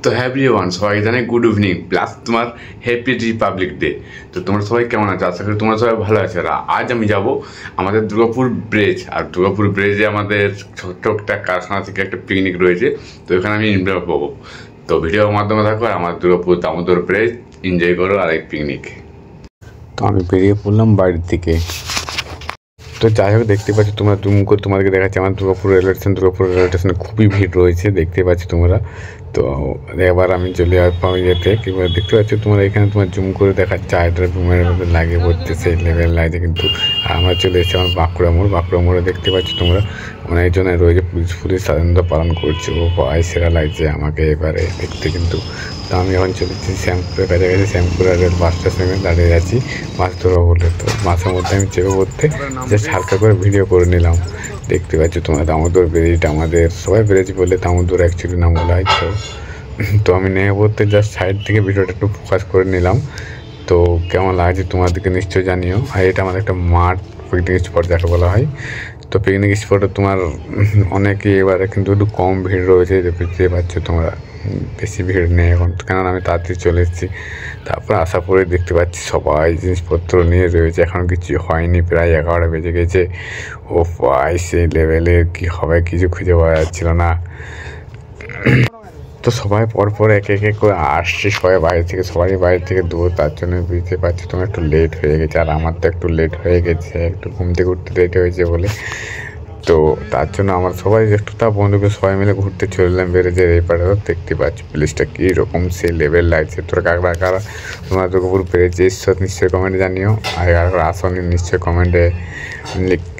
তো এভরিওয়ান সবাই জানে গুড ইভিনিং প্লাস তোমার হ্যাপি রিপাবলিক ডে। তো তোমরা সবাই কেমন আছো? আশা করি তোমরা সবাই ভালো আছো। আর আজ আমি যাব আমাদের দুর্গাপুর ব্রিজ, আর দুর্গাপুর ব্রিজে আমাদের ছোট্ট একটা কারখানা থেকে একটা পিকনিক রয়েছে। তো এখানে আমি ইনভাইট পাবো। তো ভিডিওর মাধ্যমে থাকো আর আমার দুর্গাপুর দামোদর ব্রিজ এনজয় করো আর এই পিকনিক। তো আমি বেরিয়ে পড়লাম বাড়ির থেকে। তো যাই হোক দেখতে পাচ্ছি তোমরা জুম করে তোমাদেরকে দেখাচ্ছি আমার Durgapur railway station. Durgapur railway স্টেশনে খুবই ভিড় রয়েছে, দেখতে পাচ্ছি তোমরা। তো এবার আমি চলে আসবো যেতে কিংবা দেখতে পাচ্ছ তোমরা এখানে তোমার জুম করে দেখাচ্ছে আইডার বুমের মধ্যে লাগিয়ে পড়তে সেই লেভেল লাগছে। কিন্তু আমরা চলে এসেছি আমার বাঁকুড়া মোড়ে দেখতে পাচ্ছি তোমরা অনেকজনে রয়েছে, পুলিশ স্বাধীনতা পালন করছে। ও ভাই সেরা লাগছে আমাকে এবারে দেখতে। কিন্তু তো আমি এখন চলেছি শ্যামপুরের কাছাকাছি, শ্যামপুর রেল বাস স্টেশনে দাঁড়িয়ে আছি মাছ ধরবো বলে। তো মাছের মধ্যে আমি চেপে পড়তে জাস্ট হালকা করে ভিডিও করে নিলাম। দেখতে পাচ্ছ তোমরা দামোদর ব্রিজটা আমাদের সবাই ব্রিজ বলে দামোদর অ্যাকচুয়ালি নাম বলা হয়। তো আমি নেমে পড়তে জাস্ট সাইড থেকে ভিডিওটা একটু ফোকাস করে নিলাম। তো কেমন লাগছে তোমাদেরকে নিশ্চয়ই জানিও। আর এটা আমাদের একটা মাঠ, পিকনিক স্পট যাকে বলা হয়। তো পিকনিক স্পটে তোমার অনেকে এবারে কিন্তু একটু কম ভিড় রয়েছে, দেখতে পাচ্ছ তোমরা। বেশি ভিড় নেই এখন, কেননা আমি তাড়াতাড়ি চলে এসেছি। তারপর আসার পরে দেখতে পাচ্ছি সবাই জিনিসপত্র নিয়ে রয়েছে, এখন কিছু হয়নি, প্রায় 11টা বেজে গেছে। ও ভাই সেই লেভেলের কী হবে কিছু খুঁজে পাওয়া যাচ্ছিল না। তো সবাই পরপর একে একে করে আসছে, সবাই সবারই বাইরে থেকে দূর, তার জন্য বুঝতে পারছি তোমার একটু লেট হয়ে গেছে। আর আমার তো একটু লেট হয়ে গেছে, একটু ঘুম থেকে উঠতে লেট হয়েছে বলে। তো তার জন্য আমার সবাই একটু বন্ধুকে সবাই মিলে ঘুরতে চললাম বেরোজের এই পাড়ে। দেখতে পাচ্ছি প্লেসটা কীরকম সেই লেভেল লাগছে। তোরা কারা তোমরা দুর্গাপুর পেরেছে ঈশ্বর নিশ্চয়ই কমেন্টে জানিও, আর কারা আসনি নিশ্চয়ই কমেন্টে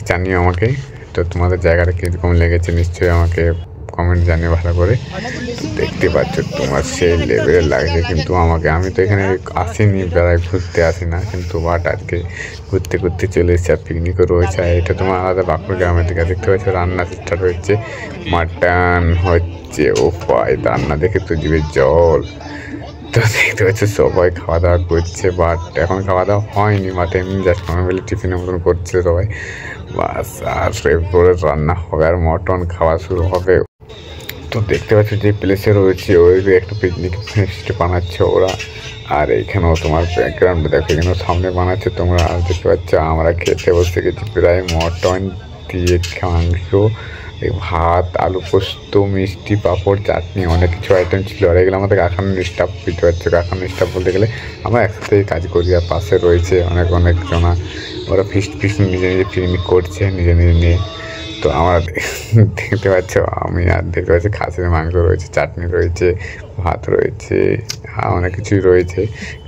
জানিও আমাকে। তো তোমাদের জায়গাটা কীরকম লেগেছে নিশ্চয়ই আমাকে কমেন্ট জানিয়ে ভালো করে। দেখতে পাচ্ছ তোমার সেই লেভেলের লাগছে। কিন্তু আমি তো এখানে আসিনি, প্রায় ঘুরতে আসি না, কিন্তু আজকে ঘুরতে চলে এসেছি। আর পিকনিকও রয়েছে। আর এটা তোমার আলাদা বাঁকুড়া গ্রামের দিকে দেখতে পাচ্ছ রান্না স্টার্ট হচ্ছে, মাটন হচ্ছে। ও ভাই রান্না দেখে তো জিভে জল। তো দেখতে পাচ্ছ সবাই খাওয়া দাওয়া করছে, বাট এখন খাওয়া দাওয়া হয়নি। বাট এমনি জাস্ট নর্মালি টিফিনের মতন করছে সবাই, বাস। আর এরপরে রান্না হবে আর মটন খাওয়া শুরু হবে। তো দেখতে পাচ্ছ যে প্লেসে রয়েছে ওই একটা পিকনিক ফেস্ট বানাচ্ছে ওরা। আর এইখানেও তোমার ব্যাকগ্রাউন্ডে দেখো, এখানেও সামনে বানাচ্ছে তোমরা। আর দেখতে পাচ্ছ আমরা খেতে বসে গেছি প্রায় মটন দিয়ে মাংস, ভাত, আলু পোস্ত, মিষ্টি, পাঁপড়, চাটনি, অনেক কিছু আইটেম ছিল। আর এগুলো আমাদের কারখানার স্টাফ, বুঝতে পারছো কারখানার স্টাফ বলতে গেলে আমরা একসাথেই কাজ করি। আর পাশে রয়েছে অনেক জনা, ওরা ফিস্ট নিজে পিকনিক করছে নিজে নিয়ে। তো আমরা দেখতে পাচ্ছ আমি আর দেখতে পাচ্ছি খাসির মাংস রয়েছে, চাটনি রয়েছে, ভাত রয়েছে, অনেক কিছুই রয়েছে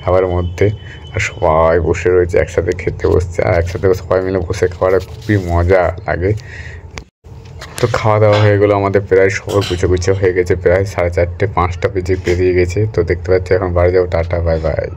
খাবারের মধ্যে। আর সবাই বসে রয়েছে একসাথে খেতে বসছে, আর একসাথে সবাই মিলে বসে খাওয়াটা খুবই মজা লাগে। তো খাওয়া দাওয়া হয়ে গেলো আমাদের, প্রায় সবার গুছে হয়ে গেছে, প্রায় 4:30 5টা বেজে পেরিয়ে গেছে। তো দেখতে পাচ্ছি এখন বাড়ি যাবো, টাটা বাই বাই।